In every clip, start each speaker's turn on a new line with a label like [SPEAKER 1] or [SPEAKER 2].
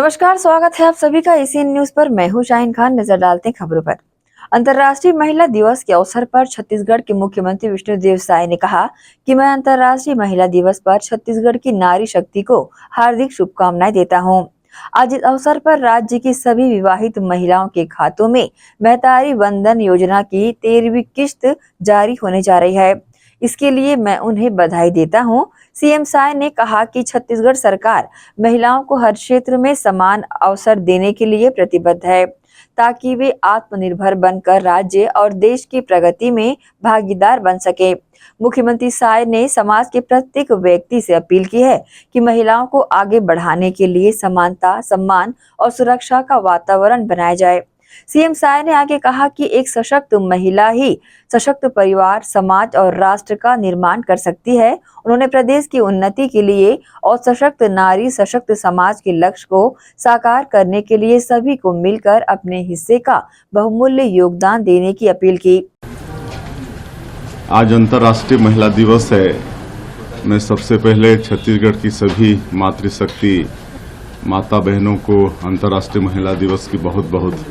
[SPEAKER 1] नमस्कार, स्वागत है आप सभी का एसीएन न्यूज पर। मैं हूं शाहीन खान। नजर डालते हैं खबरों पर। अंतर्राष्ट्रीय महिला दिवस के अवसर पर छत्तीसगढ़ के मुख्यमंत्री विष्णुदेव साय ने कहा कि मैं अंतर्राष्ट्रीय महिला दिवस पर छत्तीसगढ़ की नारी शक्ति को हार्दिक शुभकामनाएं देता हूं। आज इस अवसर पर राज्य की सभी विवाहित महिलाओं के खातों में महतारी वंदन योजना की 13वीं किश्त जारी होने जा रही है। इसके लिए मैं उन्हें बधाई देता हूं। सीएम साय ने कहा कि छत्तीसगढ़ सरकार महिलाओं को हर क्षेत्र में समान अवसर देने के लिए प्रतिबद्ध है, ताकि वे आत्मनिर्भर बनकर राज्य और देश की प्रगति में भागीदार बन सके। मुख्यमंत्री साय ने समाज के प्रत्येक व्यक्ति से अपील की है कि महिलाओं को आगे बढ़ाने के लिए समानता, सम्मान और सुरक्षा का वातावरण बनाया जाए। सीएम साय ने आगे कहा कि एक सशक्त महिला ही सशक्त परिवार, समाज और राष्ट्र का निर्माण कर सकती है। उन्होंने प्रदेश की उन्नति के लिए और सशक्त नारी सशक्त समाज के लक्ष्य को साकार करने के लिए सभी को मिलकर अपने हिस्से का बहुमूल्य योगदान देने की अपील की।
[SPEAKER 2] आज अंतर्राष्ट्रीय महिला दिवस है। मैं सबसे पहले छत्तीसगढ़ की सभी मातृशक्ति माता बहनों को अंतर्राष्ट्रीय महिला दिवस की बहुत बहुत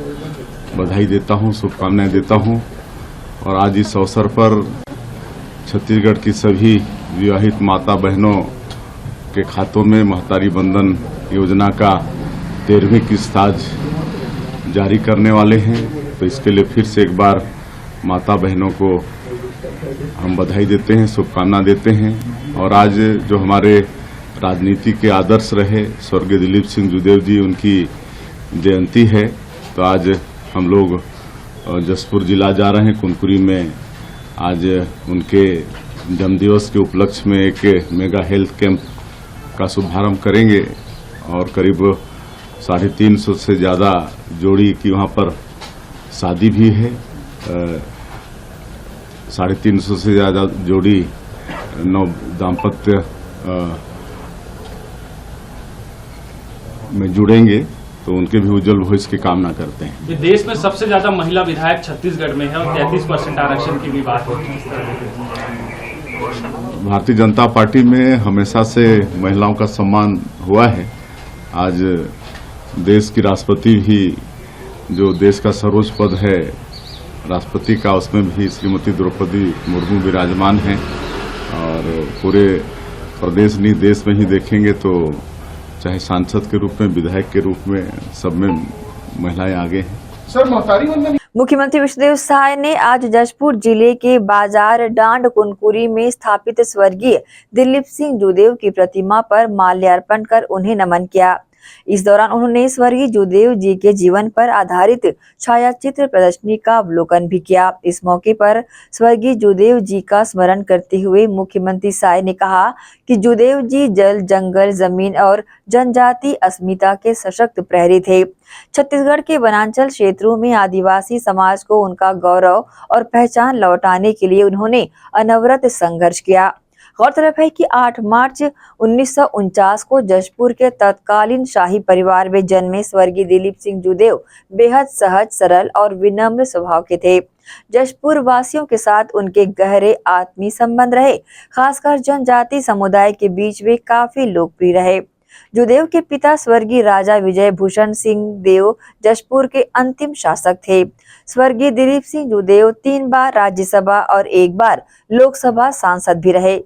[SPEAKER 2] बधाई देता हूं, शुभकामनाएं देता हूं। और आज इस अवसर पर छत्तीसगढ़ की सभी विवाहित माता बहनों के खातों में महतारी वंदन योजना का 13वीं किस्त आज जारी करने वाले हैं। तो इसके लिए फिर से एक बार माता बहनों को हम बधाई देते हैं, शुभकामना देते हैं। और आज जो हमारे राजनीति के आदर्श रहे स्वर्गीय दिलीप सिंह जुदेव जी, उनकी जयंती है। तो आज हम लोग जशपुर जिला जा रहे हैं। कुनकुरी में आज उनके जन्मदिवस के उपलक्ष्य में एक मेगा हेल्थ कैंप का शुभारंभ करेंगे। और करीब 350 से ज़्यादा जोड़ी की वहाँ पर शादी भी है। 350 से ज़्यादा जोड़ी नव दाम्पत्य में जुड़ेंगे। तो उनके भी उज्जवल भविष्य की कामना करते हैं।
[SPEAKER 3] देश में सबसे ज्यादा महिला विधायक छत्तीसगढ़ में है और 33% आरक्षण की भी बात होती है।
[SPEAKER 2] भारतीय जनता पार्टी में हमेशा से महिलाओं का सम्मान हुआ है। आज देश की राष्ट्रपति भी, जो देश का सर्वोच्च पद है राष्ट्रपति का, उसमें भी श्रीमती द्रौपदी मुर्मू विराजमान हैं। और पूरे प्रदेश नहीं देश में ही देखेंगे तो चाहे सांसद के रूप में, विधायक के रूप में, सब में महिलाएं आगे हैं।
[SPEAKER 1] सर, महतारी वंदन। मुख्यमंत्री विष्णुदेव साय ने आज जशपुर जिले के बाजार डांड कुनकुरी में स्थापित स्वर्गीय दिलीप सिंह जुदेव की प्रतिमा पर माल्यार्पण कर उन्हें नमन किया। इस दौरान उन्होंने स्वर्गीय जुदेव जी के जीवन पर आधारित छायाचित्र प्रदर्शनी का अवलोकन भी किया। इस मौके पर स्वर्गीय जुदेव जी का स्मरण करते हुए मुख्यमंत्री साय ने कहा कि जुदेव जी जल, जंगल, जमीन और जनजाति अस्मिता के सशक्त प्रहरी थे। छत्तीसगढ़ के वनांचल क्षेत्रों में आदिवासी समाज को उनका गौरव और पहचान लौटाने के लिए उन्होंने अनवरत संघर्ष किया। गौरतलब है कि 8 मार्च 1949 को जशपुर के तत्कालीन शाही परिवार में जन्मे स्वर्गीय दिलीप सिंह जुदेव बेहद सहज, सरल और विनम्र स्वभाव के थे। जशपुर वासियों के साथ उनके गहरे आत्मीय संबंध रहे। खासकर जनजाति समुदाय के बीच वे काफी लोकप्रिय रहे। जुदेव के पिता स्वर्गीय राजा विजय भूषण सिंह देव जशपुर के अंतिम शासक थे। स्वर्गीय दिलीप सिंह जुदेव 3 बार राज्यसभा और 1 बार लोकसभा सांसद भी रहे।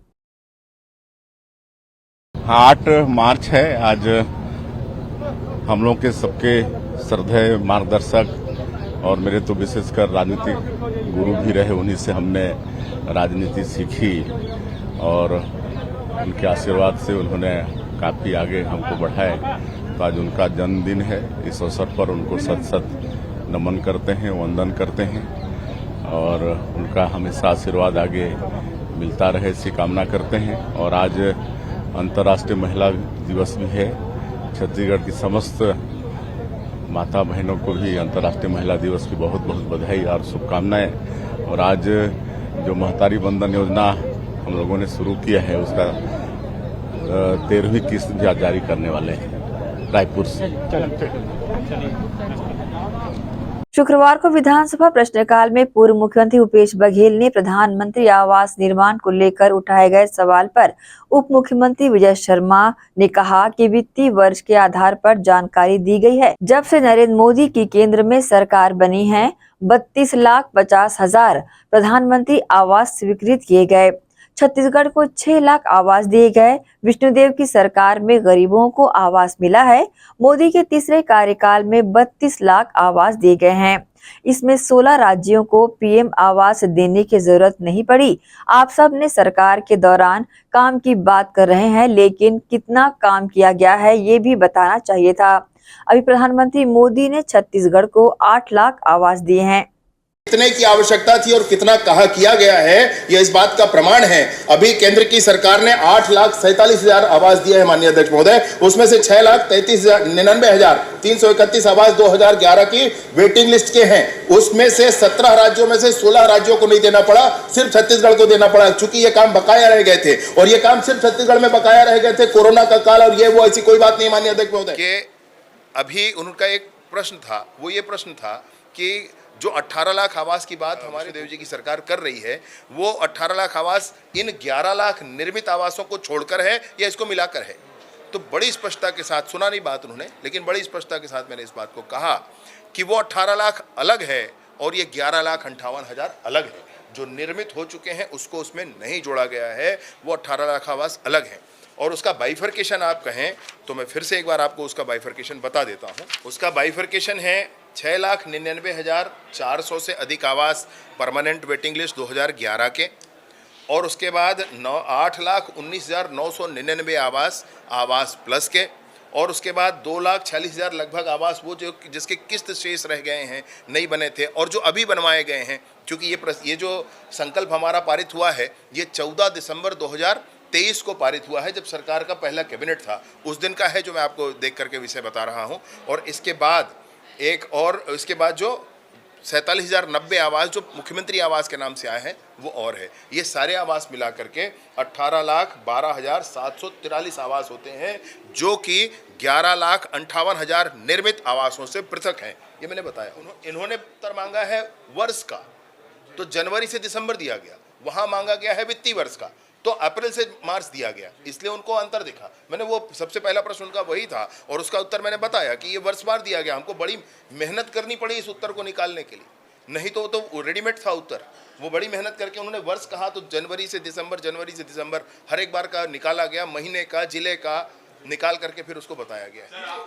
[SPEAKER 2] 8 मार्च है आज। हम लोग के सबके श्रद्धेय मार्गदर्शक और मेरे तो विशेषकर राजनीतिक गुरु भी रहे, उन्हीं से हमने राजनीति सीखी। और उनके आशीर्वाद से उन्होंने काफ़ी आगे हमको बढ़ाए। तो आज उनका जन्मदिन है। इस अवसर पर उनको सत नमन करते हैं, वंदन करते हैं। और उनका हमेशा आशीर्वाद आगे मिलता रहे, इसकी कामना करते हैं। और आज अंतर्राष्ट्रीय महिला दिवस भी है। छत्तीसगढ़ की समस्त माता बहनों को भी अंतर्राष्ट्रीय महिला दिवस की बहुत बहुत बधाई और शुभकामनाएं। और आज जो महतारी वंदन योजना हम लोगों ने शुरू किया है, उसका 13वीं किस्त भी जारी करने वाले हैं रायपुर से।
[SPEAKER 1] शुक्रवार को विधानसभा प्रश्नकाल में पूर्व मुख्यमंत्री भूपेश बघेल ने प्रधानमंत्री आवास निर्माण को लेकर उठाए गए सवाल पर उप मुख्यमंत्री विजय शर्मा ने कहा कि वित्तीय वर्ष के आधार पर जानकारी दी गई है। जब से नरेंद्र मोदी की केंद्र में सरकार बनी है 32,50,000 प्रधानमंत्री आवास स्वीकृत किए गए। छत्तीसगढ़ को 6 लाख आवास दिए गए। विष्णुदेव की सरकार में गरीबों को आवास मिला है। मोदी के तीसरे कार्यकाल में 32 लाख आवास दिए गए हैं। इसमें 16 राज्यों को पीएम आवास देने की जरूरत नहीं पड़ी। आप सब ने सरकार के दौरान काम की बात कर रहे हैं, लेकिन कितना काम किया गया है ये भी बताना चाहिए था। अभी प्रधानमंत्री मोदी ने छत्तीसगढ़ को 8 लाख आवास दिए हैं।
[SPEAKER 4] कितने की आवश्यकता थी और कितना कहा किया गया है, यह इस बात का प्रमाण है। अभी केंद्र की सरकार ने 8,47,000 आवास दिए हैं माननीय अध्यक्ष महोदय। उसमें से 6,99,331 आवास 2011 की वेटिंग लिस्ट के हैं। उसमें से 17 राज्यों में से 16 राज्यों को नहीं देना पड़ा, सिर्फ छत्तीसगढ़ को देना पड़ा, क्योंकि ये काम बकाया रह गए थे। और ये काम सिर्फ छत्तीसगढ़ में बकाया रह गए थे, कोरोना का काल और ये वो, ऐसी कोई बात नहीं माननीय अध्यक्ष महोदय। अभी उनका एक प्रश्न था, वो ये प्रश्न था कि जो 18 लाख आवास की बात हमारे देव जी की सरकार कर रही है, वो 18 लाख आवास इन 11 लाख निर्मित आवासों को छोड़कर है या इसको मिलाकर है? तो बड़ी स्पष्टता के साथ, सुना नहीं बात उन्होंने, लेकिन बड़ी स्पष्टता के साथ मैंने इस बात को कहा कि वो 18 लाख अलग है और ये 11,58,000 अलग है। जो निर्मित हो चुके हैं उसको उसमें नहीं जोड़ा गया है, वो 18 लाख आवास अलग है। और उसका बाइफर्केशन आप कहें तो मैं फिर से एक बार आपको उसका बाइफर्केशन बता देता हूँ। उसका बाइफर्केशन है 6,99,400 से अधिक आवास परमानेंट वेटिंग लिस्ट 2011 के, और उसके बाद 8,19,999 आवास प्लस के, और उसके बाद 2,46,000 लगभग आवास वो जो जिसके किस्त शेष रह गए हैं, नहीं बने थे, और जो अभी बनवाए गए हैं। क्योंकि ये जो संकल्प हमारा पारित हुआ है, ये 14 दिसंबर 2023 को पारित हुआ है, जब सरकार का पहला कैबिनेट था, उस दिन का है जो मैं आपको देख करके विषय बता रहा हूँ। और इसके बाद इसके बाद जो 47,090 आवास जो मुख्यमंत्री आवास के नाम से आए हैं वो और है। ये सारे आवास मिला करके 18,12,743 आवास होते हैं, जो कि 11,58,000 निर्मित आवासों से पृथक हैं। ये मैंने बताया। इन्होंने उत्तर मांगा है वर्ष का, तो जनवरी से दिसंबर दिया गया। वहाँ मांगा गया है वित्तीय वर्ष का, तो अप्रैल से मार्च दिया गया, इसलिए उनको अंतर दिखा। मैंने वो सबसे पहला प्रश्न उनका वही था और उसका उत्तर मैंने बताया कि ये वर्षवार दिया गया। हमको बड़ी मेहनत करनी पड़ी इस उत्तर को निकालने के लिए, नहीं तो रेडीमेड था उत्तर। वो बड़ी मेहनत करके उन्होंने वर्ष कहा, तो जनवरी से दिसंबर हर एक बार का निकाला गया, महीने का, जिले का निकाल करके फिर उसको बताया गया।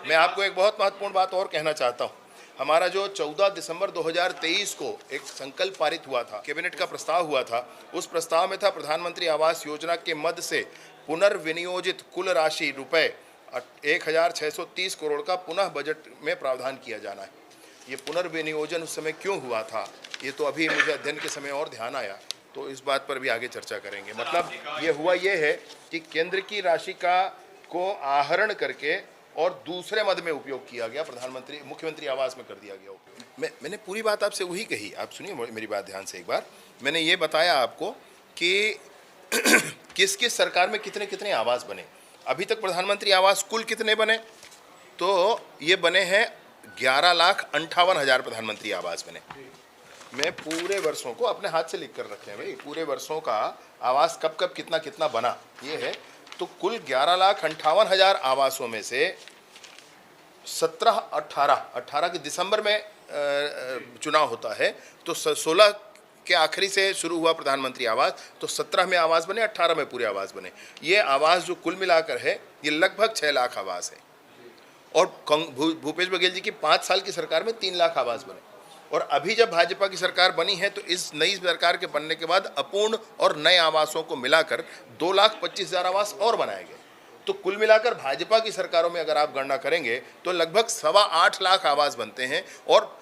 [SPEAKER 4] मैं आपको एक बहुत महत्वपूर्ण बात और कहना चाहता हूँ। हमारा जो 14 दिसंबर 2023 को एक संकल्प पारित हुआ था, कैबिनेट का प्रस्ताव हुआ था, उस प्रस्ताव में था प्रधानमंत्री आवास योजना के मद से पुनर्विनियोजित कुल राशि रुपए 1,630 करोड़ का पुनः बजट में प्रावधान किया जाना है। ये पुनर्विनियोजन उस समय क्यों हुआ था, ये तो अभी मुझे अध्ययन के समय और ध्यान आया, तो इस बात पर भी आगे चर्चा करेंगे। मतलब ये हुआ ये है कि केंद्र की राशि को आहरण करके और दूसरे मद में उपयोग किया गया, मुख्यमंत्री आवास में कर दिया गया। मैंने पूरी बात आपसे वही कही, आप सुनिए मेरी बात ध्यान से एक बार। मैंने ये बताया आपको कि किस किस सरकार में कितने कितने आवास बने। अभी तक प्रधानमंत्री आवास कुल कितने बने, तो ये बने हैं 11,58,000 प्रधानमंत्री आवास बने। मैं पूरे वर्षों को अपने हाथ से लिख कर रखे हैं भाई, पूरे वर्षों का आवास कब कब कितना कितना बना ये है। तो कुल 11,58,000 आवासों में से 18 के दिसंबर में चुनाव होता है, तो 16 के आखिरी से शुरू हुआ प्रधानमंत्री आवास, तो 17 में आवास बने, 18 में पूरे आवास बने। ये आवास जो कुल मिलाकर है ये लगभग 6 लाख आवास है। और भूपेश बघेल जी की 5 साल की सरकार में 3 लाख आवास बने। और अभी जब भाजपा की सरकार बनी है, तो इस नई सरकार के बनने के बाद अपूर्ण और नए आवासों को मिलाकर 2,25,000 आवास और बनाए गए। तो कुल मिलाकर भाजपा की सरकारों में अगर आप गणना करेंगे तो लगभग 8.25 लाख आवास बनते हैं, और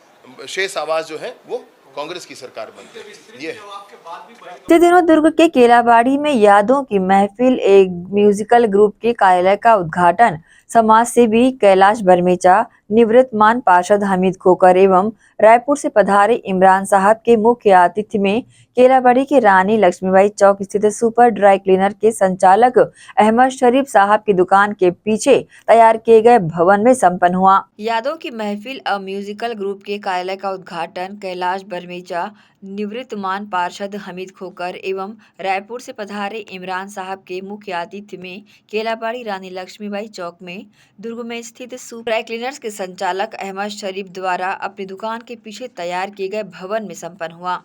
[SPEAKER 4] शेष आवास जो है वो कांग्रेस की सरकार बनते हैं। ये
[SPEAKER 1] बीते दिनों दुर्ग के केलाबाड़ी में यादों की महफिल, एक म्यूजिकल ग्रुप के कार्यालय का उद्घाटन समाज सेवी कैलाश बरमेचा, निवृत्तमान पार्षद हमीद खोकर एवं रायपुर से पधारे इमरान साहब के मुख्य आतिथ्य में केलाबाड़ी के रानी लक्ष्मीबाई चौक स्थित सुपर ड्राई क्लीनर के संचालक अहमद शरीफ साहब की दुकान के पीछे तैयार किए गए भवन में संपन्न हुआ। यादों की महफिल अ म्यूजिकल ग्रुप के कार्यालय का उद्घाटन कैलाश बरमेचा, निवृत्तमान पार्षद हमीद खोकर एवं रायपुर से पधारे इमरान साहब के मुख्य आतिथ्य में केलाबाड़ी रानी लक्ष्मीबाई चौक में दुर्ग में स्थित सुपर ड्राई क्लीनर्स के संचालक अहमद शरीफ द्वारा अपनी दुकान के पीछे तैयार किए गए भवन में संपन्न हुआ।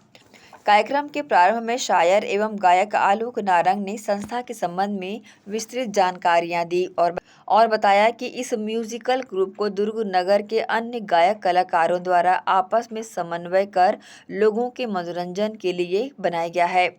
[SPEAKER 1] कार्यक्रम के प्रारंभ में शायर एवं गायक आलोक नारंग ने संस्था के संबंध में विस्तृत जानकारियां दी और बताया कि इस म्यूजिकल ग्रुप को दुर्ग नगर के अन्य गायक कलाकारों द्वारा आपस में समन्वय कर लोगों के मनोरंजन के लिए बनाया गया है।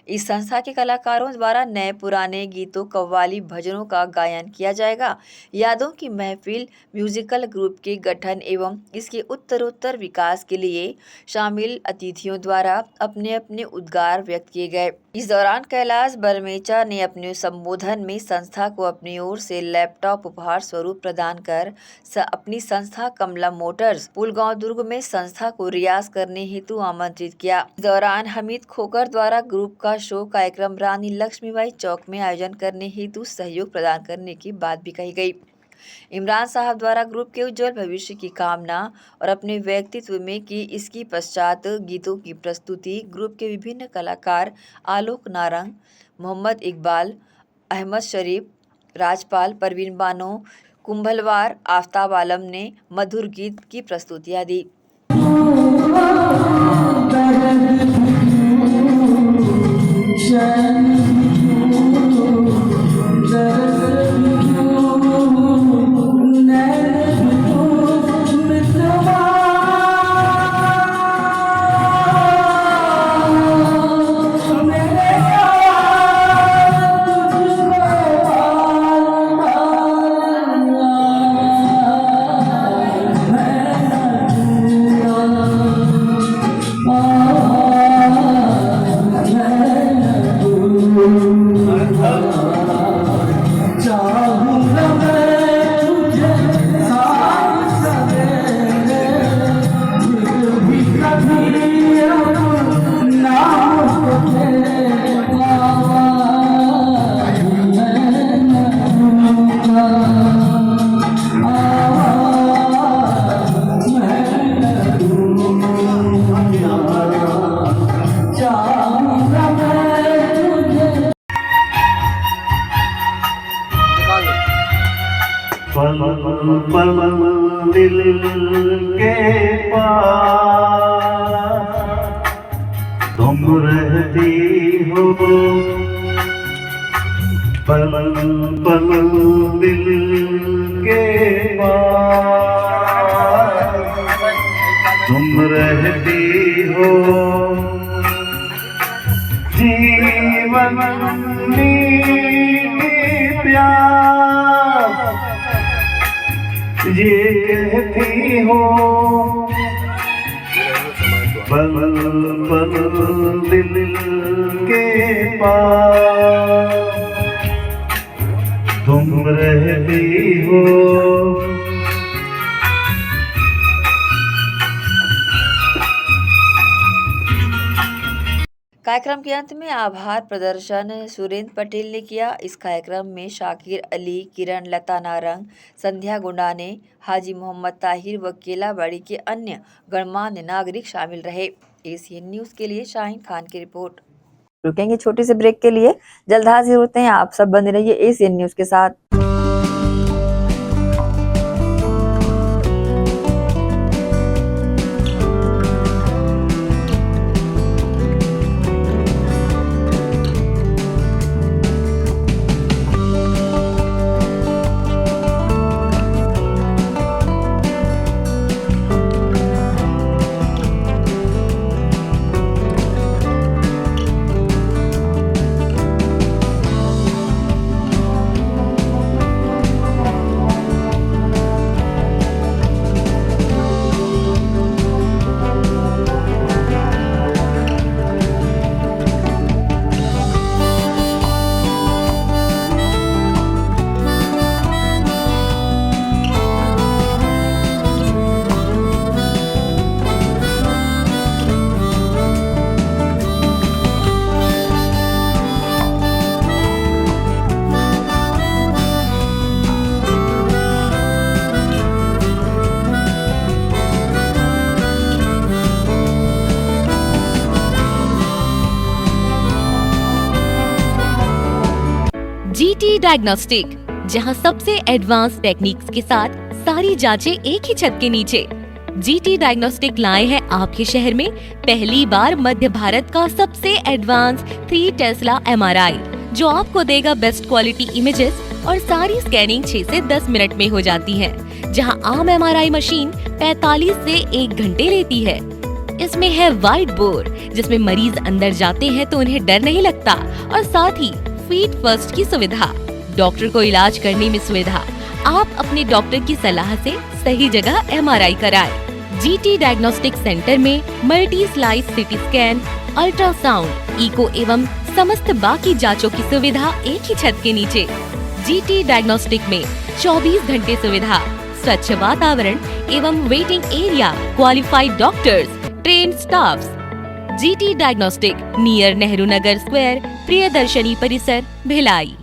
[SPEAKER 1] इस संस्था के कलाकारों द्वारा नए पुराने गीतों, कव्वाली, भजनों का गायन किया जाएगा। यादों की महफिल म्यूजिकल ग्रुप के गठन एवं इसके उत्तरोत्तर विकास के लिए शामिल अतिथियों द्वारा अपने अपने उद्गार व्यक्त किए गए। इस दौरान कैलाश बरमेचा ने अपने संबोधन में संस्था को अपनी ओर से लैपटॉप उपहार स्वरूप प्रदान कर अपनी संस्था कमला मोटर्स पुलगांव दुर्ग में संस्था को रियाज करने हेतु आमंत्रित किया। इस दौरान हमीद खोकर द्वारा ग्रुप का शो कार्यक्रम रानी लक्ष्मीबाई चौक में आयोजन करने हेतु सहयोग प्रदान करने की बात भी कही गई। इमरान साहब द्वारा ग्रुप के उज्जवल भविष्य की कामना और अपने व्यक्तित्व में की इसकी पश्चात गीतों की प्रस्तुति ग्रुप के विभिन्न कलाकार आलोक नारंग, मोहम्मद इकबाल, अहमद शरीफ, राजपाल, परवीन बानो, कुंभलवार, आफ्ताब आलम ने मधुर गीत की प्रस्तुतियां दी।
[SPEAKER 5] पल दिल के पास तुम रहती हो, पल पल दिल के पास तुम रहती हो, जीवन मीठी प्यास ये कहती हो, पल पल दिल के पास तुम रहती हो।
[SPEAKER 1] कार्यक्रम के अंत में आभार प्रदर्शन सुरेंद्र पटेल ने किया। इस कार्यक्रम में शाकिर अली, किरण, लता नारंग, संध्या गुंडाने, हाजी मोहम्मद ताहिर व केलाबाड़ी के अन्य गणमान्य नागरिक शामिल रहे। एसीएन न्यूज के लिए शाहीन खान की रिपोर्ट। रुकेंगे छोटे से ब्रेक के लिए, जल्द हाजिर होते हैं। आप सब बने रहिए एसीएन न्यूज के साथ।
[SPEAKER 6] डायग्नोस्टिक, जहां सबसे एडवांस टेक्निक्स के साथ सारी जांचें एक ही छत के नीचे। GT डायग्नोस्टिक लाए हैं आपके शहर में पहली बार मध्य भारत का सबसे एडवांस 3 टेस्ला MRI, जो आपको देगा बेस्ट क्वालिटी इमेजेस और सारी स्कैनिंग 6 से 10 मिनट में हो जाती है, जहां आम MRI मशीन 45 से 1 घंटे लेती है। इसमें है वाइड बोर, जिसमें मरीज अंदर जाते हैं तो उन्हें डर नहीं लगता, और साथ ही फीट फर्स्ट की सुविधा, डॉक्टर को इलाज करने में सुविधा। आप अपने डॉक्टर की सलाह से सही जगह MRI कराएं। GT डायग्नोस्टिक सेंटर में multi slice CT scan, ultrasound, echo एवं समस्त बाकी जांचों की सुविधा एक ही छत के नीचे। GT डायग्नोस्टिक में 24 घंटे सुविधा, स्वच्छ वातावरण एवं waiting area, qualified doctors, trained staffs. GT diagnostic, near Nehru Nagar square, Priyadarshini परिसर, भिलाई।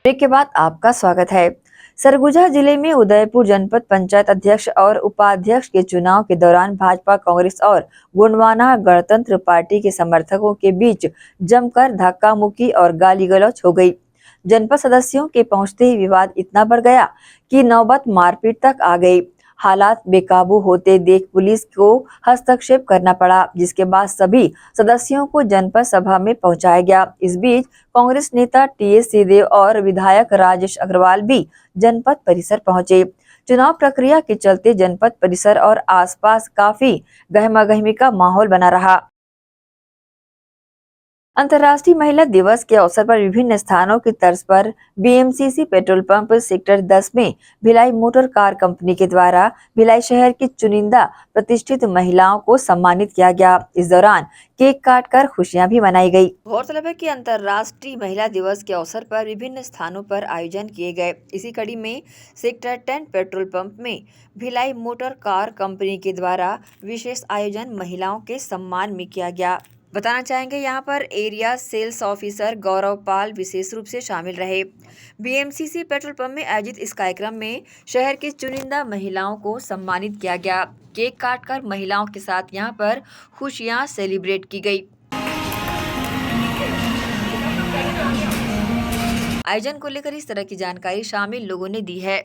[SPEAKER 1] ब्रेक के बाद आपका स्वागत है। सरगुजा जिले में उदयपुर जनपद पंचायत अध्यक्ष और उपाध्यक्ष के चुनाव के दौरान भाजपा, कांग्रेस और गोंडवाना गणतंत्र पार्टी के समर्थकों के बीच जमकर धक्का मुक्की और गाली गलौज हो गई। जनपद सदस्यों के पहुंचते ही विवाद इतना बढ़ गया कि नौबत मारपीट तक आ गई। हालात बेकाबू होते देख पुलिस को हस्तक्षेप करना पड़ा, जिसके बाद सभी सदस्यों को जनपद सभा में पहुंचाया गया। इस बीच कांग्रेस नेता TS सिंहदेव और विधायक राजेश अग्रवाल भी जनपद परिसर पहुंचे। चुनाव प्रक्रिया के चलते जनपद परिसर और आसपास काफी गहमागहमी का माहौल बना रहा। अंतर्राष्ट्रीय महिला दिवस के अवसर पर विभिन्न स्थानों की तर्ज पर बीएमसीसी पेट्रोल पंप सेक्टर 10 में भिलाई मोटर कार कंपनी के द्वारा भिलाई शहर की चुनिंदा प्रतिष्ठित महिलाओं को सम्मानित किया गया। इस दौरान केक काटकर खुशियां भी मनाई गई। गौरतलब है कि अंतर्राष्ट्रीय महिला दिवस के अवसर पर विभिन्न स्थानों पर आयोजन किए गए। इसी कड़ी में सेक्टर 10 पेट्रोल पंप में भिलाई मोटर कार कंपनी के द्वारा विशेष आयोजन महिलाओं के सम्मान में किया गया। बताना चाहेंगे यहाँ पर एरिया सेल्स ऑफिसर गौरव पाल विशेष रूप से शामिल रहे। बीएमसीसी पेट्रोल पंप में आयोजित इस कार्यक्रम में शहर की चुनिंदा महिलाओं को सम्मानित किया गया। केक काटकर महिलाओं के साथ यहाँ पर खुशियाँ सेलिब्रेट की गई। आयोजन को लेकर इस तरह की जानकारी शामिल लोगों ने दी है।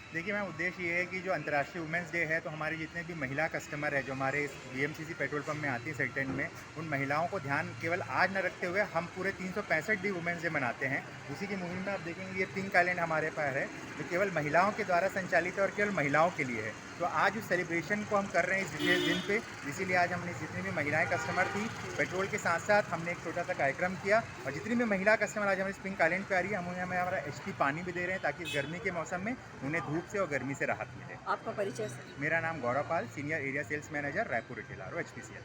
[SPEAKER 7] देखिए मैम, उद्देश्य ये है कि जो अंतर्राष्ट्रीय वुमेंस डे है तो हमारे जितने भी महिला कस्टमर है जो हमारे इस बीएमसीसी पेट्रोल पंप में आती है सेक्टर 10 में, उन महिलाओं को ध्यान केवल आज न रखते हुए हम पूरे 365 दिन वुमेंस डे मनाते हैं। उसी की मुहिम में आप देखेंगे ये पिंक आइलैंड हमारे पास है जो केवल महिलाओं के द्वारा संचालित है और केवल महिलाओं के लिए है। तो आज उस सेलिब्रेशन को हम कर रहे हैं इस विशेष दिन पे, इसीलिए आज हमने जितनी भी महिलाएं कस्टमर थी पेट्रोल के साथ साथ हमने एक छोटा सा कार्यक्रम किया और जितनी भी महिला कस्टमर आज हमारे इस पिंक आइलैंड पे आ रही है हम उन्हें हमारा HP पानी भी दे रहे हैं ताकि इस गर्मी के मौसम में उन्हें धूप से और गर्मी से राहत मिले।
[SPEAKER 1] आपका परिचय?
[SPEAKER 7] मेरा नाम Gaurav Pal, senior area sales manager, Raipur retail RO HPCL।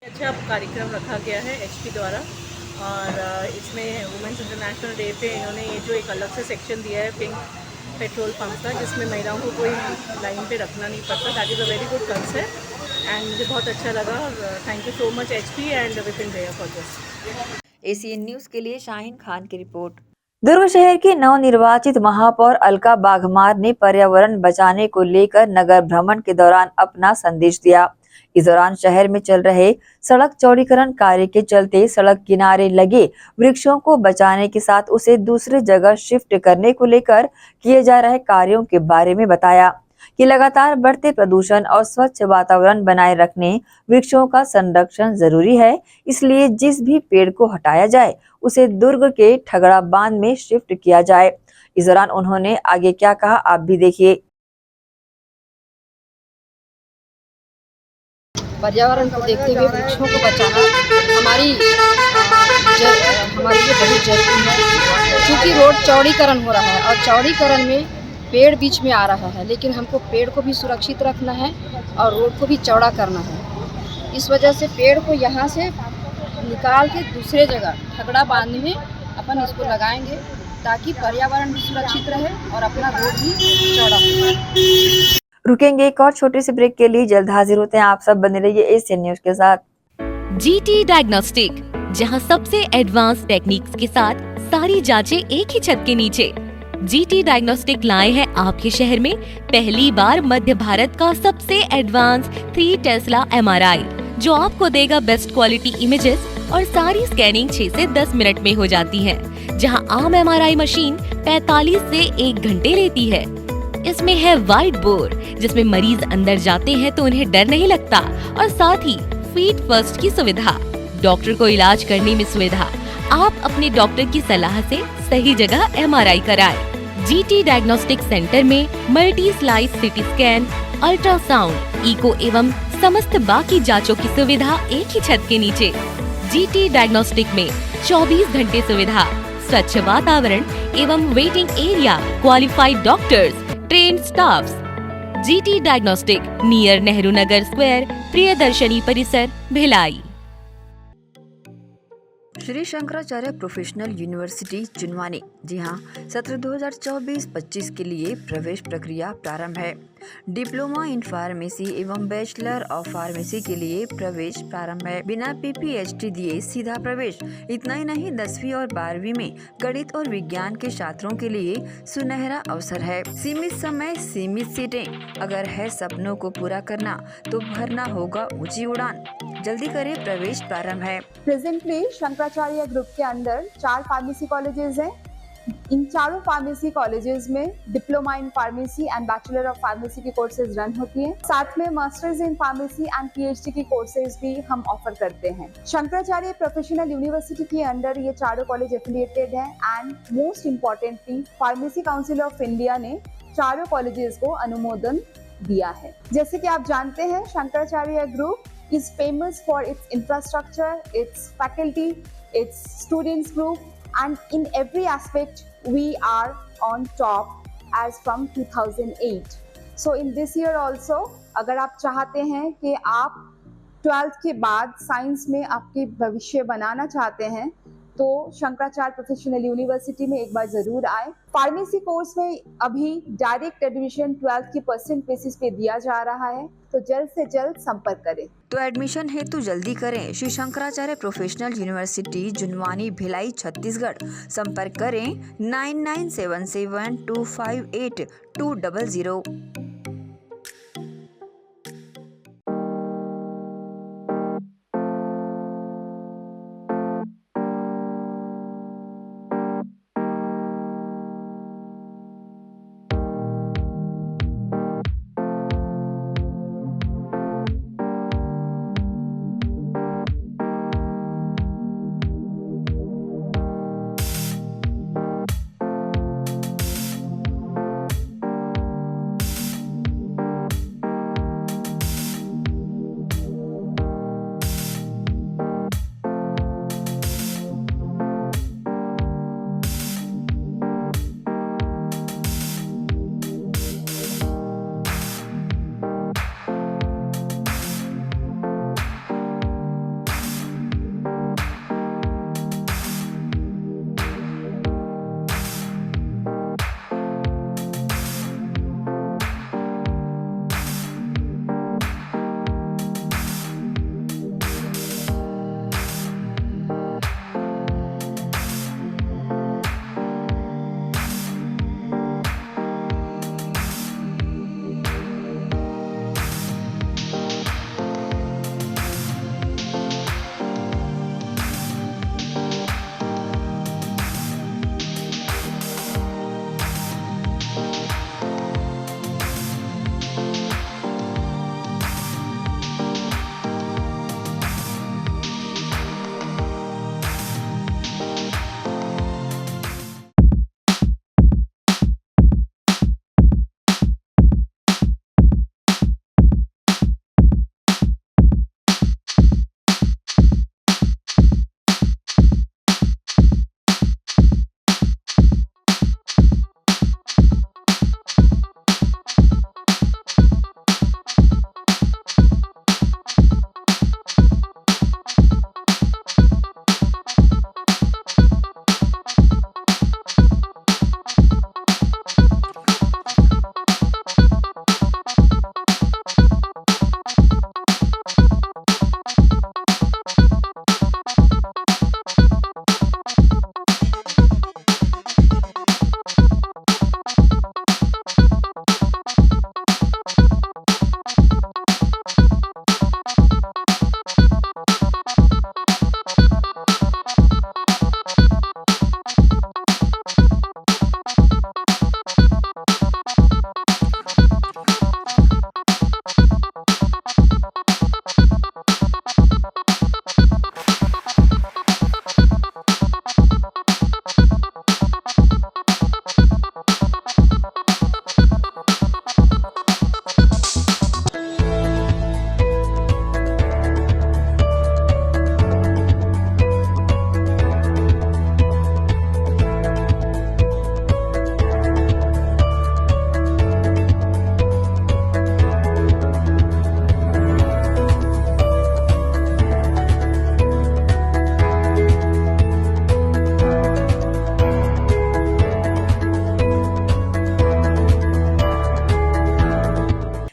[SPEAKER 8] अच्छा कार्यक्रम रखा गया है HP द्वारा और इसमें वुमेंस इंटरनेशनल डे पे इन्होंने ये जो एक अलग से सेक्शन दिया है पिंक पेट्रोल पंप का, जिसमें महिलाओं को कोई लाइन पे रखना नहीं पड़ता। That is a very good concept and मुझे बहुत अच्छा लगा और thank you so much HP and Vipin भैया फॉर दिस।
[SPEAKER 1] ACN न्यूज़ के लिए शाहीन खान की रिपोर्ट। दुर्ग शहर की नवनिर्वाचित महापौर अलका बाघमार ने पर्यावरण बचाने को लेकर नगर भ्रमण के दौरान अपना संदेश दिया। इस दौरान शहर में चल रहे सड़क चौड़ीकरण कार्य के चलते सड़क किनारे लगे वृक्षों को बचाने के साथ उसे दूसरी जगह शिफ्ट करने को लेकर किए जा रहे कार्यों के बारे में बताया कि लगातार बढ़ते प्रदूषण और स्वच्छ वातावरण बनाए रखने वृक्षों का संरक्षण जरूरी है, इसलिए जिस भी पेड़ को हटाया जाए उसे दुर्ग के ठगड़ा बांध में शिफ्ट किया जाए। इस दौरान उन्होंने आगे क्या कहा आप भी देखिए।
[SPEAKER 9] पर्यावरण को देखते हुए वृक्षों को बचाना हमारे लिए बहुत जरूरी है, क्योंकि रोड चौड़ीकरण हो रहा है और चौड़ीकरण में पेड़ बीच में आ रहा है, लेकिन हमको पेड़ को भी सुरक्षित रखना है और रोड को भी चौड़ा करना है। इस वजह से पेड़ को यहाँ से निकाल के दूसरे जगह ठगड़ा बांध में अपन इसको लगाएंगे ताकि पर्यावरण भी सुरक्षित रहे और अपना रोड भी चौड़ा हो।
[SPEAKER 1] रुकेंगे एक और छोटे से ब्रेक के लिए, जल्द हाजिर होते हैं। आप सब बने रहिए ACN न्यूज़ के साथ।
[SPEAKER 6] GT डायग्नोस्टिक, जहां सबसे एडवांस टेक्निक्स के साथ सारी जांचें एक ही छत के नीचे। GT डायग्नोस्टिक लाए हैं आपके शहर में पहली बार मध्य भारत का सबसे एडवांस 3 टेस्ला MRI, जो आपको देगा बेस्ट क्वालिटी इमेजेस और सारी स्कैनिंग 6 से 10 मिनट में हो जाती है, जहां आम MRI मशीन 45 से 1 घंटे लेती है। इसमें है वाइट बोर्ड, जिसमें मरीज अंदर जाते हैं तो उन्हें डर नहीं लगता, और साथ ही फीट फर्स्ट की सुविधा, डॉक्टर को इलाज करने में सुविधा। आप अपने डॉक्टर की सलाह से सही जगह MRI कराएं। GT डायग्नोस्टिक सेंटर में multi slice CT scan, ultrasound, echo एवं समस्त बाकी जांचों की सुविधा एक ही छत के नीचे। GT डायग्नोस्टिक में 24 घंटे सुविधा, स्वच्छ वातावरण एवं waiting area, qualified doctors, trained staffs. GT diagnostic, near Nehru Nagar square, Priyadarshini परिसर, भिलाई।
[SPEAKER 1] श्री शंकराचार्य प्रोफेशनल यूनिवर्सिटी चुनवानी, जी हाँ, सत्र 2024-25 के लिए प्रवेश प्रक्रिया प्रारंभ है। डिप्लोमा इन फार्मेसी एवं बैचलर ऑफ फार्मेसी के लिए प्रवेश प्रारंभ है। बिना PPHD दिए सीधा प्रवेश। इतना ही नहीं, 10वीं और 12वीं में गणित और विज्ञान के छात्रों के लिए सुनहरा अवसर है। सीमित समय, सीमित सीटें। अगर है सपनों को पूरा करना तो भरना होगा ऊंची उड़ान। जल्दी करें, प्रवेश प्रारंभ है।
[SPEAKER 10] प्रेजेंटली शंकराचार्य ग्रुप के अंदर 4 फार्मेसी कॉलेजेस हैं। इन चारों फार्मेसी कॉलेजेस में diploma in pharmacy and bachelor of pharmacy की कोर्सेज रन होती हैं। साथ में masters in pharmacy and PhD की कोर्सेज भी हम ऑफर करते हैं। शंकराचार्य प्रोफेशनल यूनिवर्सिटी के अंदर ये चारों कॉलेज एफिलिएटेड हैं and most importantly pharmacy council of India ने चारों कॉलेजेस को अनुमोदन दिया है। जैसे कि आप जानते हैं, Shankaracharya group is famous for its infrastructure, its faculty, its students group, and in every aspect we are on top as from 2008. So in this year also, अगर आप चाहते हैं कि आप 12th के बाद साइंस में आपके भविष्य बनाना चाहते हैं तो शंकराचार्य प्रोफेशनल यूनिवर्सिटी में एक बार जरूर आए। फार्मेसी कोर्स में अभी डायरेक्ट एडमिशन 12th की परसेंट बेसिस पे दिया जा रहा है, तो जल्द से जल्द संपर्क करें।
[SPEAKER 1] तो एडमिशन हेतु जल्दी करें श्री शंकराचार्य प्रोफेशनल यूनिवर्सिटी जुनवानी भिलाई छत्तीसगढ़। संपर्क करें 9977258200।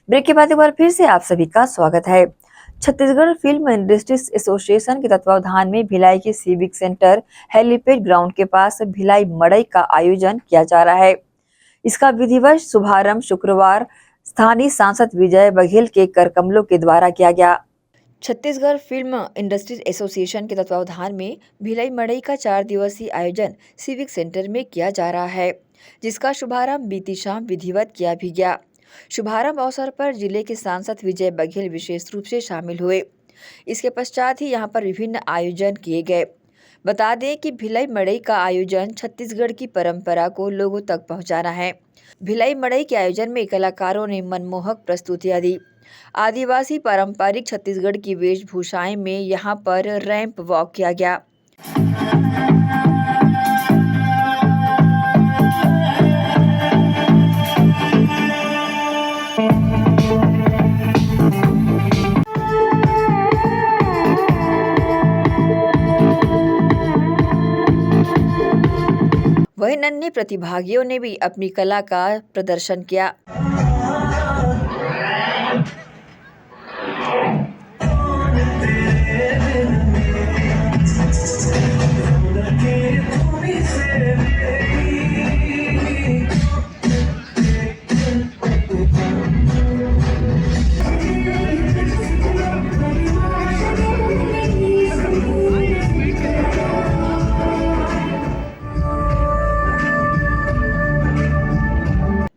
[SPEAKER 1] ब्रेक के बाद एक बार फिर से आप सभी का स्वागत है। छत्तीसगढ़ फिल्म इंडस्ट्रीज एसोसिएशन के तत्वावधान में भिलाई के सिविक सेंटर हेलीपैड ग्राउंड के पास भिलाई मड़ई का आयोजन किया जा रहा है। इसका विधिवत शुभारंभ शुक्रवार स्थानीय सांसद विजय बघेल के करकमलों के द्वारा किया गया। छत्तीसगढ़ फिल्म इंडस्ट्रीज एसोसिएशन के तत्वावधान में भिलाई मड़ई का 4 दिवसीय आयोजन सिविक सेंटर में किया जा रहा है, जिसका शुभारंभ बीती शाम विधिवत किया भी गया। शुभारंभ अवसर पर जिले के सांसद विजय बघेल विशेष रूप से शामिल हुए। इसके पश्चात ही यहां पर विभिन्न आयोजन किए गए। बता दें कि भिलाई मड़ई का आयोजन छत्तीसगढ़ की परंपरा को लोगों तक पहुंचाना है। भिलाई मड़ई के आयोजन में कलाकारों ने मनमोहक प्रस्तुतियां दी। आदिवासी पारंपरिक छत्तीसगढ़ की वेशभूषाएं में यहां पर रैंप वॉक किया गया। वहीं नन्हे प्रतिभागियों ने भी अपनी कला का प्रदर्शन किया।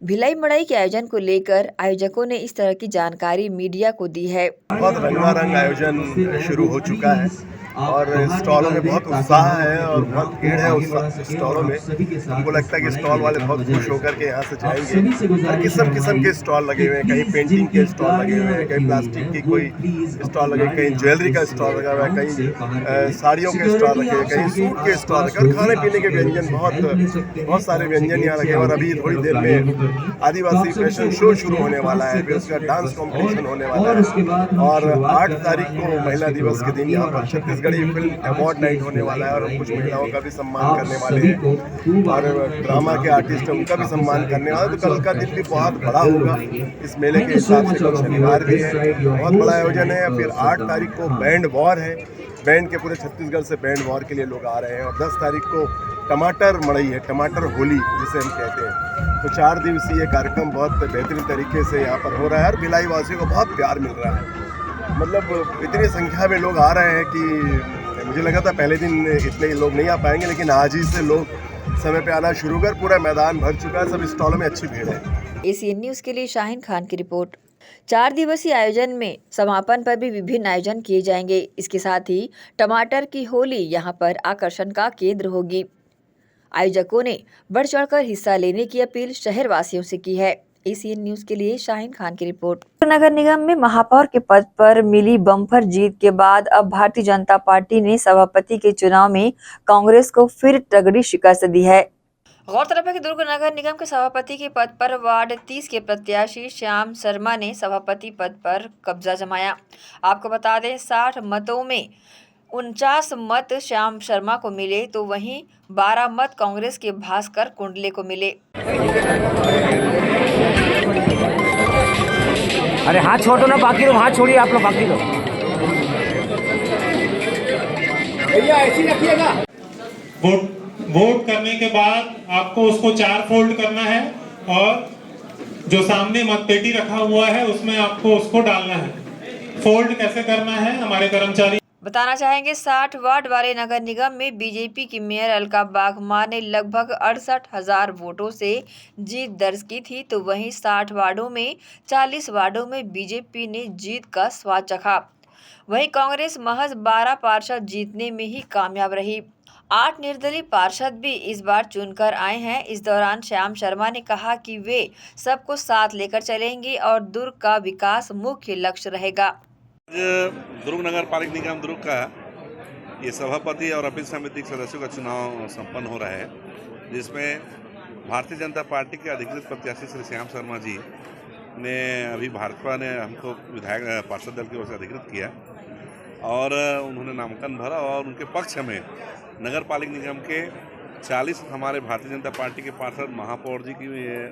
[SPEAKER 1] भिलाई मड़ई के आयोजन को लेकर आयोजकों ने इस तरह की जानकारी मीडिया को दी है।
[SPEAKER 11] बहुत रंगारंग आयोजन शुरू हो चुका है और स्टॉलों में बहुत उत्साह है और बहुत भीड़ है उस स्टॉलों में। हमको लगता है कि स्टॉल वाले बहुत खुश होकर के यहाँ से जाएंगे। किस्म किस्म के स्टॉल लगे हुए हैं, कहीं पेंटिंग के स्टॉल लगे हुए हैं, कहीं प्लास्टिक की कोई स्टॉल लगे, कहीं ज्वेलरी का स्टॉल लगा हुआ है, कहीं साड़ियों के स्टॉल लगे हुए, कहीं सूट के स्टॉल लगे और खाने पीने के व्यंजन बहुत सारे व्यंजन यहाँ लगे। और अभी थोड़ी देर में आदिवासी फैशन शो शुरू होने वाला है, फिर उसका डांस कॉम्पिटिशन होने वाला है और 8 तारीख को महिला दिवस के दिन यहाँ पर छत्तीसगढ़ी फिल्म अवार्ड नाइट होने वाला है और कुछ महिलाओं का भी सम्मान करने वाले हैं और ड्रामा के आर्टिस्ट हैं उनका भी सम्मान करने वाले। तो कल का दिन भी बहुत बड़ा होगा इस मेले के हिसाब से। कल शनिवार भी है, बहुत बड़ा आयोजन है। फिर 8 तारीख को बैंड वॉर है, बैंड के पूरे छत्तीसगढ़ से बैंड वॉर के लिए लोग आ रहे हैं और 10 तारीख को टमाटर मड़ई है, टमाटर होली जिसे हम कहते हैं। तो 4 दिवसीय कार्यक्रम बहुत बेहतरीन तरीके से यहाँ पर हो रहा है और भिलाई वासियों को बहुत प्यार मिल रहा है। मतलब इतनी संख्या में लोग आ रहे हैं कि मुझे लगा था पहले दिन इतने लोग नहीं आ पाएंगे, लेकिन आज ही से लोग समय पे आना शुरू कर पूरा मैदान भर चुका है। सब स्टॉलों में अच्छी भीड़ है।
[SPEAKER 1] एसीएन न्यूज़ के लिए शाहीन खान की रिपोर्ट। 4 दिवसीय आयोजन में समापन पर भी विभिन्न आयोजन किए जाएंगे। इसके साथ ही टमाटर की होली यहाँ पर आकर्षण का केंद्र होगी। आयोजकों ने बढ़ चढ़कर हिस्सा लेने की अपील शहर वासियों से की है। एसीएन न्यूज़ के लिए शाहीन खान की रिपोर्ट। नगर निगम में महापौर के पद पर मिली बम्पर जीत के बाद अब भारतीय जनता पार्टी ने सभापति के चुनाव में कांग्रेस को फिर तगड़ी शिकस्त दी है। गौरतलब है कि दुर्ग नगर निगम के सभापति के पद पर वार्ड 30 के प्रत्याशी श्याम शर्मा ने सभापति पद पर कब्जा जमाया। आपको बता दें 60 मतों में 49 मत श्याम शर्मा को मिले तो वहीं 12 मत कांग्रेस के भास्कर कुंडले को मिले।
[SPEAKER 12] अरे हाथ छोड़ दो ना, बाकी लोग हाथ छोड़िए, आप लोग बाकी लोग
[SPEAKER 13] भैया ऐसी रखिएगा। वोट करने के बाद आपको उसको 4 फोल्ड करना है और जो सामने मतपेटी रखा हुआ है उसमें आपको उसको डालना है। फोल्ड कैसे करना है हमारे कर्मचारी
[SPEAKER 1] बताना चाहेंगे। 60 वार्ड वाले नगर निगम में बीजेपी की मेयर अलका बागमार ने लगभग 68,000 वोटों से जीत दर्ज की थी, तो वहीं 60 वार्डों में 40 वार्डों में बीजेपी ने जीत का स्वाद चखा। वहीं कांग्रेस महज 12 पार्षद जीतने में ही कामयाब रही। 8 निर्दलीय पार्षद भी इस बार चुनकर आए हैं। इस दौरान श्याम शर्मा ने कहा कि वे सबको साथ लेकर चलेंगे और दुर्ग का विकास मुख्य लक्ष्य रहेगा।
[SPEAKER 14] दुर्ग नगर पालिका निगम दुर्ग का ये सभापति और अपील समिति के सदस्यों का चुनाव संपन्न हो रहा है, जिसमें भारतीय जनता पार्टी के अधिकृत प्रत्याशी श्री श्याम शर्मा जी ने अभी भाजपा ने हमको विधायक पार्षद दल की ओर से अधिकृत किया और उन्होंने नामांकन भरा और उनके पक्ष में नगर पालिका निगम के 40 हमारे भारतीय जनता पार्टी के पार्षद महापौर जी की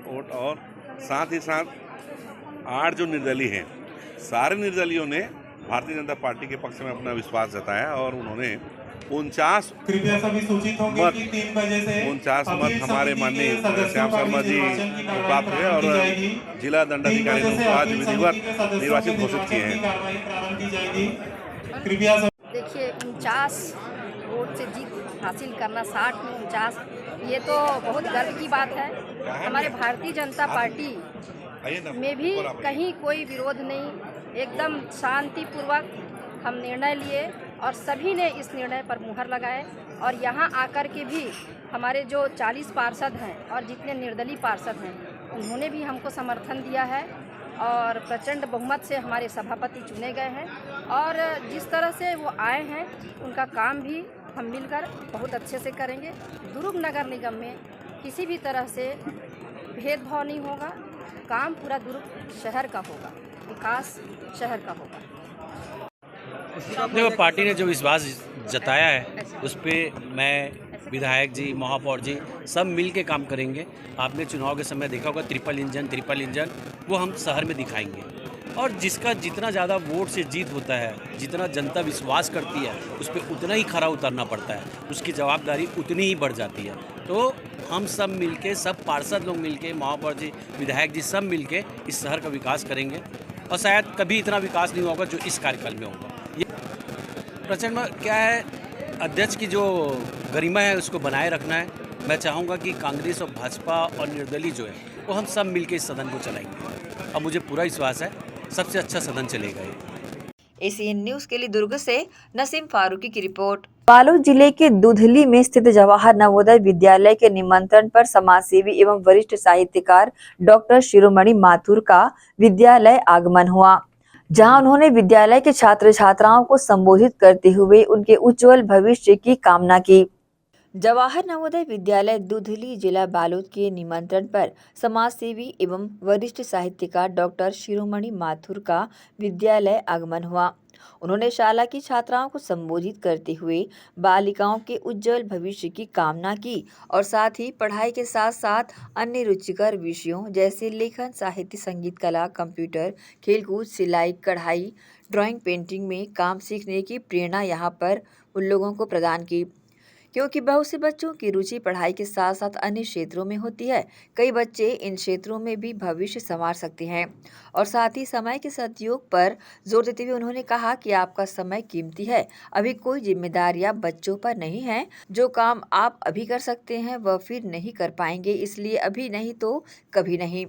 [SPEAKER 14] वोट और साथ ही साथ 8 जो निर्दलीय हैं, सारे निर्दलियों ने भारतीय जनता पार्टी के पक्ष में अपना विश्वास जताया और उन्होंने 49 मत हमारे माननीय श्याम शर्मा जी को प्राप्त हुए और जिला दंडाधिकारी ने उनको आज विधिवत निर्वाचित घोषित किए हैं।
[SPEAKER 9] देखिए 49 वोट से जीत हासिल करना, 60 में 49, ये तो बहुत गर्व की बात है। हमारे भारतीय जनता पार्टी में भी कहीं कोई विरोध नहीं, एकदम शांतिपूर्वक हम निर्णय लिए और सभी ने इस निर्णय पर मुहर लगाए और यहाँ आकर के भी हमारे जो 40 पार्षद हैं और जितने निर्दलीय पार्षद हैं उन्होंने भी हमको समर्थन दिया है और प्रचंड बहुमत से हमारे सभापति चुने गए हैं और जिस तरह से वो आए हैं उनका काम भी हम मिलकर बहुत अच्छे से करेंगे। दुर्ग नगर निगम में किसी भी तरह से भेदभाव नहीं होगा। काम पूरा दुर्ग शहर का होगा, विकास शहर का होगा।
[SPEAKER 12] देखो, पार्टी ने जो विश्वास जताया है उस पर मैं, विधायक जी, महापौर जी सब मिल के काम करेंगे। आपने चुनाव के समय देखा होगा ट्रिपल इंजन वो हम शहर में दिखाएंगे। और जिसका जितना ज़्यादा वोट से जीत होता है, जितना जनता विश्वास करती है उस पर उतना ही खरा उतरना पड़ता है, उसकी जवाबदारी उतनी ही बढ़ जाती है। तो हम सब मिलके, सब पार्षद लोग मिलके, महापौर जी, विधायक जी सब मिलके इस शहर का विकास करेंगे। और शायद कभी इतना विकास नहीं होगा जो इस कार्यकाल में होगा। ये प्रचंड क्या है, अध्यक्ष की जो गरिमा है उसको बनाए रखना है। मैं चाहूँगा कि कांग्रेस और भाजपा और निर्दलीय जो है वो हम सब मिलके इस सदन को चलाएंगे। और मुझे पूरा विश्वास है सबसे अच्छा सदन चलेगा ये।
[SPEAKER 1] एसीएन न्यूज के लिए दुर्ग से नसीम फारूकी की रिपोर्ट। बालोद जिले के दुधली में स्थित जवाहर नवोदय विद्यालय के निमंत्रण पर समाजसेवी एवं वरिष्ठ साहित्यकार डॉक्टर शिरोमणि माथुर का विद्यालय आगमन हुआ, जहां उन्होंने विद्यालय के छात्र छात्राओं को संबोधित करते हुए उनके उज्जवल भविष्य की कामना की। जवाहर नवोदय विद्यालय दुधली जिला बालोद के निमंत्रण पर समाजसेवी एवं वरिष्ठ साहित्यकार डॉक्टर शिरोमणि माथुर का विद्यालय आगमन हुआ। उन्होंने शाला की छात्राओं को संबोधित करते हुए बालिकाओं के उज्जवल भविष्य की कामना की और साथ ही पढ़ाई के साथ साथ अन्य रुचिकर विषयों जैसे लेखन, साहित्य, संगीत, कला, कंप्यूटर, खेलकूद, सिलाई, कढ़ाई, ड्राइंग, पेंटिंग में काम सीखने की प्रेरणा यहाँ पर उन लोगों को प्रदान की, क्योंकि बहुत से बच्चों की रुचि पढ़ाई के साथ साथ अन्य क्षेत्रों में होती है। कई बच्चे इन क्षेत्रों में भी भविष्य संवार सकते हैं। और साथ ही समय के सदुपयोग पर जोर देते हुए उन्होंने कहा कि आपका समय कीमती है, अभी कोई जिम्मेदारियां बच्चों पर नहीं है। जो काम आप अभी कर सकते हैं वह फिर नहीं कर पाएंगे, इसलिए अभी नहीं तो कभी नहीं।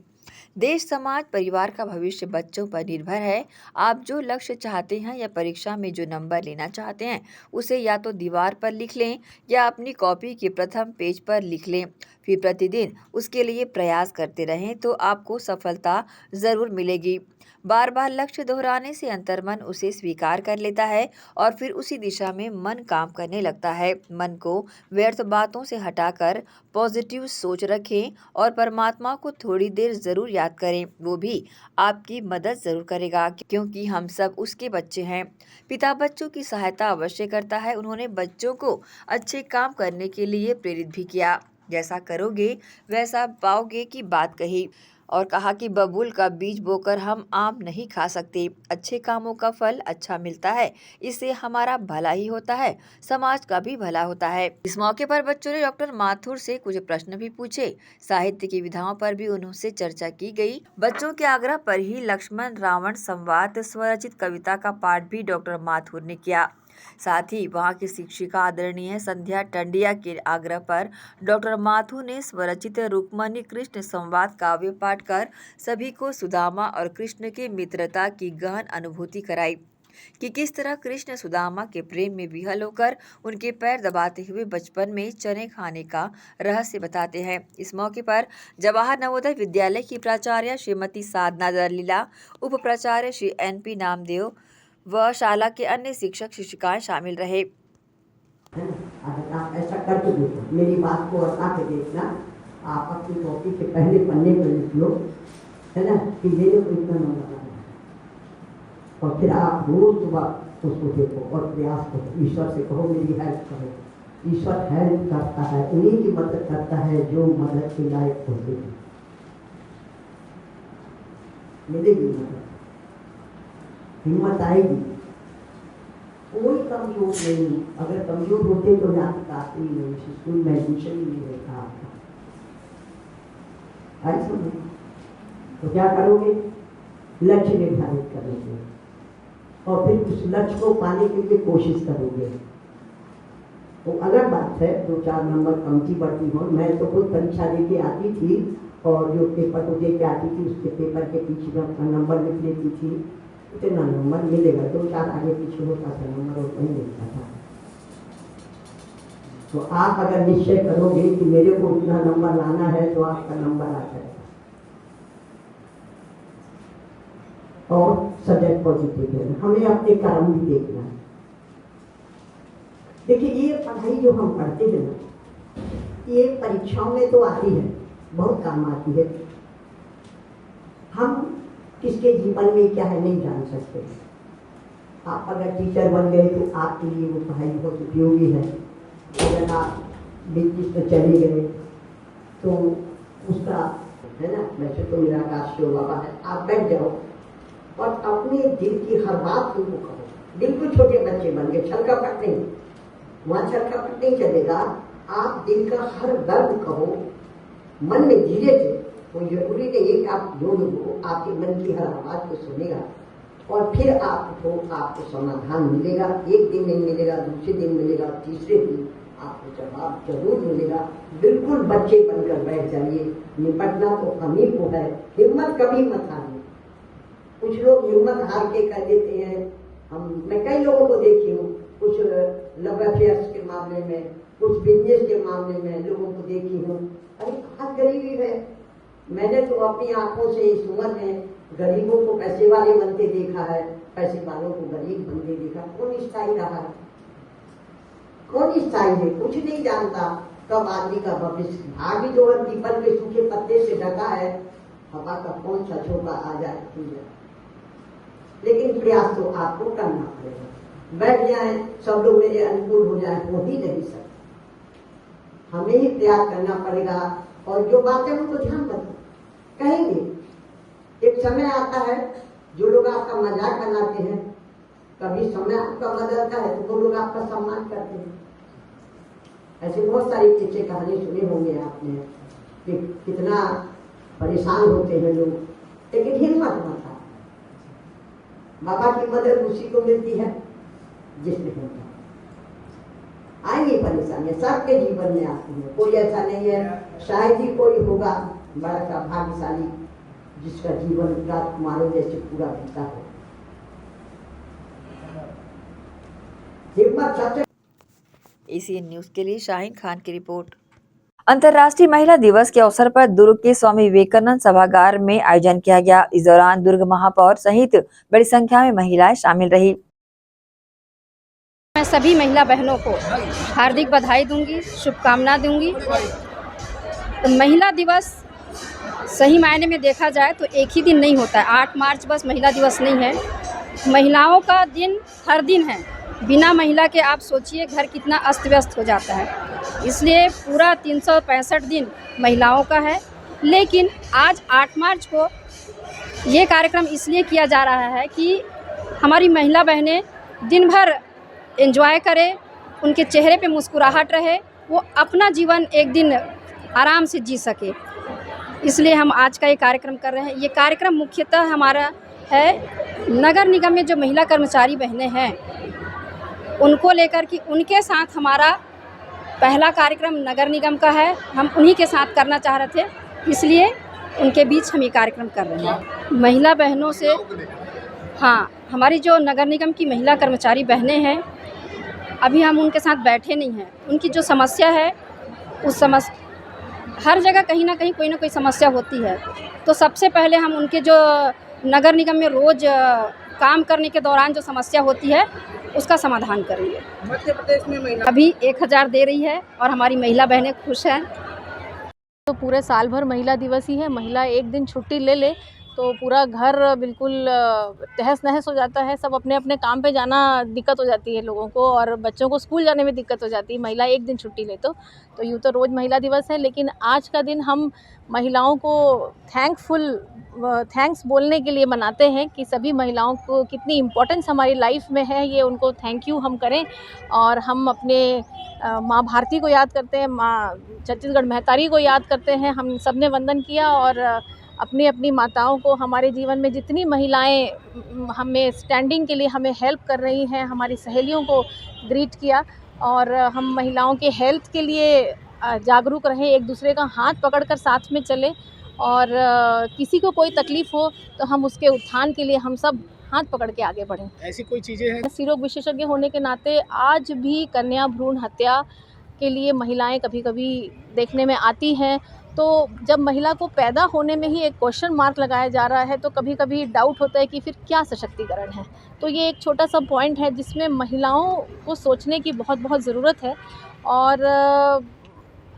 [SPEAKER 1] देश, समाज, परिवार का भविष्य बच्चों पर निर्भर है। आप जो लक्ष्य चाहते हैं या परीक्षा में जो नंबर लेना चाहते हैं उसे या तो दीवार पर लिख लें या अपनी कॉपी के प्रथम पेज पर लिख लें, फिर प्रतिदिन उसके लिए प्रयास करते रहें तो आपको सफलता जरूर मिलेगी। बार बार लक्ष्य दोहराने से अंतर्मन उसे स्वीकार कर लेता है और फिर उसी दिशा में मन काम करने लगता है। मन को व्यर्थ बातों से हटाकर पॉजिटिव सोच रखें और परमात्मा को थोड़ी देर जरूर याद करें, वो भी आपकी मदद जरूर करेगा, क्योंकि हम सब उसके बच्चे हैं। पिता बच्चों की सहायता अवश्य करता है। उन्होंने बच्चों को अच्छे काम करने के लिए प्रेरित भी किया। जैसा करोगे वैसा पाओगे की बात कही और कहा कि बबूल का बीज बोकर हम आम नहीं खा सकते। अच्छे कामों का फल अच्छा मिलता है, इससे हमारा भला ही होता है, समाज का भी भला होता है। इस मौके पर बच्चों ने डॉक्टर माथुर से कुछ प्रश्न भी पूछे। साहित्य की विधाओं पर भी उनसे चर्चा की गई। बच्चों के आग्रह पर ही लक्ष्मण रावण संवाद स्वरचित कविता का पाठ भी डॉक्टर माथुर ने किया। साथ ही वहां की शिक्षिका आदरणीय संध्या टंडिया के आग्रह पर डॉक्टर माथुर ने स्वरचित रुक्मणी कृष्ण संवाद काव्य पाठ कर सभी को सुदामा और कृष्ण की मित्रता की गहन अनुभूति कराई कि किस तरह कृष्ण सुदामा के प्रेम में विहल होकर उनके पैर दबाते हुए बचपन में चने खाने का रहस्य बताते हैं। इस मौके पर जवाहर नवोदय विद्यालय की प्राचार्य श्रीमती साधना दलीला, उप प्राचार्य श्री NP नामदेव व शाला के अन्य शिक्षक शिक्षिकाएं शामिल रहे।
[SPEAKER 15] अगर आप ऐसा करके देखो, मेरी बात को हटा के देखना, आप अपनी कॉपी के पहले पन्ने पर लिख लो, है ना, कि मेरे को इतना नंबर आना है, और फिर आप रोज सुबह उसको देखो और प्रयास करो, ईश्वर से कहो मेरी हेल्प करो। ईश्वर हेल्प करता है, उन्हीं की मदद करता है जो मदद के लायक होते हैं। मिलेगी मदद, हिम्मत आएगी। कोई कमजोर नहीं, अगर कमजोर होते तो यहाँ तक आते ही नहीं, स्कूल में एडमिशन ही नहीं रहता आपका। तो क्या करोगे? लक्ष्य निर्धारित करोगे और फिर उस लक्ष्य को पाने के लिए कोशिश करोगे। तो अलग बात है 2-4 नंबर कमती बढ़ती हो। मैं तो खुद परीक्षा देके आती थी और जो पेपर को दे के आती थी उसके पेपर के पीछे में अपना नंबर लिख लेती थी, इतना नंबर मिलेगा। 2-4 आगे पीछे होता था नंबर और नहीं मिलता था। तो आप अगर निश्चय करोगे कि मेरे को इतना नंबर लाना है तो आपका नंबर आ जाएगा। और सब्जेक्ट पॉजिटिव है, हमें अपने कर्म भी देखना है। देखिए ये पढ़ाई जो हम पढ़ते हैं ना, ये परीक्षाओं में तो आती है, बहुत काम आती है। हम किसके जीवन में क्या है नहीं जान सकते। आप अगर टीचर बन गए तो आपके लिए वो पढ़ाई बहुत उपयोगी है। अगर आप बिजनेस में चले गए तो उसका है ना, वैसे तो मेरा आकाश बाबा है, आप बैठ जाओ और अपने दिल की हर बात उनको कहो। बिल्कुल छोटे बच्चे बन गए, छल कपट नहीं, वहाँ छल कपट नहीं चलेगा। आप दिल का हर दर्द कहो मन में धीरे से। कोई जरूरी नहीं है कि आप जो लोग आपके मन की हर आवाज को सुनेगा और फिर आपको समाधान मिलेगा। एक दिन नहीं मिलेगा, दूसरे दिन मिलेगा, तीसरे दिन आपको जवाब जरूर मिलेगा। बिल्कुल बच्चे बनकर बैठ जाइए, निपटना तो हम ही को है। हिम्मत कभी मत हारिए। कुछ लोग हिम्मत हार के कह देते हैं, मैं कई लोगों को देखी हूँ, कुछ लव अफेयर्स के मामले में, कुछ बिजनेस के मामले में लोगों को देखी हूँ। अरे बहुत गरीबी है। मैंने तो अपनी आंखों से इस उम्र में गरीबों को पैसे वाले बनते देखा है, पैसे वालों को गरीब बनते देखा। कौन स्थायी रहा है, कौन स्थायी है, कुछ नहीं जानता कब आदमी का भविष्य। भाग्य जो है पीपल के सूखे पत्ते से ढका है, हवा का कौन सा झोंका आ जाए छू जाए। लेकिन प्रयास तो आपको करना पड़ेगा। बैठ जाए सब लोग मेरे अनुकूल हो जाए, हो ही नहीं सकते। हमें ही प्रयास करना पड़ेगा और जो बातें उनको ध्यान रखो कहेंगे। एक समय आता है जो लोग आपका मजाक बनाते हैं, कभी समय आपका बदलता है तो वो लोग आपका सम्मान करते हैं। ऐसे बहुत सारी किस्से कहानी सुने होंगे आपने कि कितना परेशान होते हैं लोग, लेकिन हिम्मत मत हारो। बाबा की मदद उसी को मिलती है जिसने हिम्मत। आएंगी परेशानियां, सबके जीवन में आती है। कोई ऐसा नहीं है, शायद ही कोई होगा बड़ा का भाग्यशाली जिसका जीवन राजकुमारों जैसे पूरा बीता हो। हिम्मत सबसे।
[SPEAKER 1] एसीएन न्यूज के लिए शाहीन खान की रिपोर्ट। अंतर्राष्ट्रीय महिला दिवस के अवसर पर दुर्ग के स्वामी विवेकानंद सभागार में आयोजन किया गया। इस दौरान दुर्ग महापौर सहित बड़ी संख्या में महिलाएं शामिल रही।
[SPEAKER 9] मैं सभी महिला बहनों को हार्दिक बधाई दूंगी, शुभकामना दूंगी। तो महिला दिवस सही मायने में देखा जाए तो एक ही दिन नहीं होता है। 8 मार्च बस महिला दिवस नहीं है, महिलाओं का दिन हर दिन है। बिना महिला के आप सोचिए घर कितना अस्त व्यस्त हो जाता है। इसलिए पूरा 365 दिन महिलाओं का है। लेकिन आज 8 मार्च को ये कार्यक्रम इसलिए किया जा रहा है कि हमारी महिला बहनें दिन भर एंजॉय करें, उनके चेहरे पे मुस्कुराहट रहे, वो अपना जीवन एक दिन आराम से जी सके। इसलिए हम आज का ये कार्यक्रम कर रहे हैं। ये कार्यक्रम मुख्यतः हमारा है नगर निगम में जो महिला कर्मचारी बहनें हैं उनको लेकर कि उनके साथ हमारा पहला कार्यक्रम नगर निगम का है। हम उन्हीं के साथ करना चाह रहे थे, इसलिए उनके बीच हम ये कार्यक्रम कर रहे हैं। महिला बहनों से, हाँ, हमारी जो नगर निगम की महिला कर्मचारी बहनें हैं, अभी हम उनके साथ बैठे नहीं हैं। उनकी जो समस्या है उस समस्या, हर जगह कहीं ना कहीं कोई ना कोई समस्या होती है। तो सबसे पहले हम उनके जो नगर निगम में रोज़ काम करने के दौरान जो समस्या होती है उसका समाधान करेंगे। मध्य प्रदेश में महिला अभी 1000 दे रही है और हमारी महिला बहनें खुश हैं।
[SPEAKER 16] तो पूरे साल भर महिला दिवस ही है। महिला एक दिन छुट्टी ले ले तो पूरा घर बिल्कुल तहस नहस हो जाता है। सब अपने अपने काम पे जाना दिक्कत हो जाती है लोगों को, और बच्चों को स्कूल जाने में दिक्कत हो जाती है। महिला एक दिन छुट्टी ले तो यूँ तो रोज़ महिला दिवस है, लेकिन आज का दिन हम महिलाओं को थैंक्स बोलने के लिए मनाते हैं कि सभी महिलाओं को कितनी इम्पोर्टेंस हमारी लाइफ में है, ये उनको थैंक यू हम करें। और हम अपने माँ भारती को याद करते हैं, माँ छत्तीसगढ़ महतारी को याद करते हैं। हम सब ने वंदन किया और अपनी अपनी माताओं को, हमारे जीवन में जितनी महिलाएं हमें स्टैंडिंग के लिए हमें हेल्प कर रही हैं, हमारी सहेलियों को ग्रीट किया। और हम महिलाओं के हेल्थ के लिए जागरूक रहें, एक दूसरे का हाथ पकड़कर साथ में चलें, और किसी को कोई तकलीफ़ हो तो हम उसके उत्थान के लिए हम सब हाथ पकड़ के आगे बढ़ें।
[SPEAKER 3] ऐसी कोई चीज़ें हैं?
[SPEAKER 16] स्त्री रोग विशेषज्ञ होने के नाते आज भी कन्या भ्रूण हत्या के लिए महिलाएं कभी कभी देखने में आती हैं, तो जब महिला को पैदा होने में ही एक क्वेश्चन मार्क लगाया जा रहा है तो कभी कभी डाउट होता है कि फिर क्या सशक्तिकरण है। तो ये एक छोटा सा पॉइंट है जिसमें महिलाओं को सोचने की बहुत बहुत ज़रूरत है। और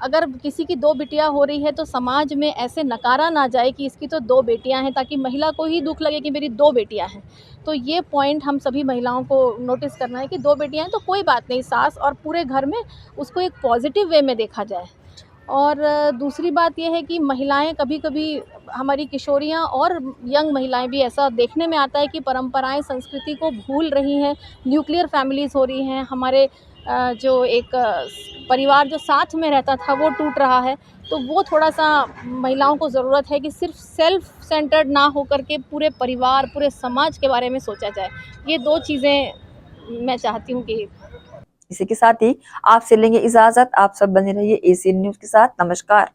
[SPEAKER 16] अगर किसी की 2 बिटियां हो रही है तो समाज में ऐसे नकारा ना जाए कि इसकी तो 2 बेटियां हैं, ताकि महिला को ही दुख लगे कि मेरी 2 बेटियां हैं। तो ये पॉइंट हम सभी महिलाओं को नोटिस करना है कि 2 बेटियां हैं तो कोई बात नहीं, सास और पूरे घर में उसको एक पॉजिटिव वे में देखा जाए। और दूसरी बात यह है कि महिलाएं कभी कभी, हमारी किशोरियां और यंग महिलाएं भी, ऐसा देखने में आता है कि परंपराएं संस्कृति को भूल रही हैं, न्यूक्लियर फैमिलीज़ हो रही हैं, हमारे जो एक परिवार जो साथ में रहता था वो टूट रहा है। तो वो थोड़ा सा महिलाओं को ज़रूरत है कि सिर्फ सेल्फ सेंटर्ड ना होकर के पूरे परिवार, पूरे समाज के बारे में सोचा जाए। ये 2 चीज़ें मैं चाहती हूँ कि।
[SPEAKER 1] इसी के साथ ही आपसे लेंगे इजाजत। आप सब बने रहिए एसीएन न्यूज़ के साथ। नमस्कार।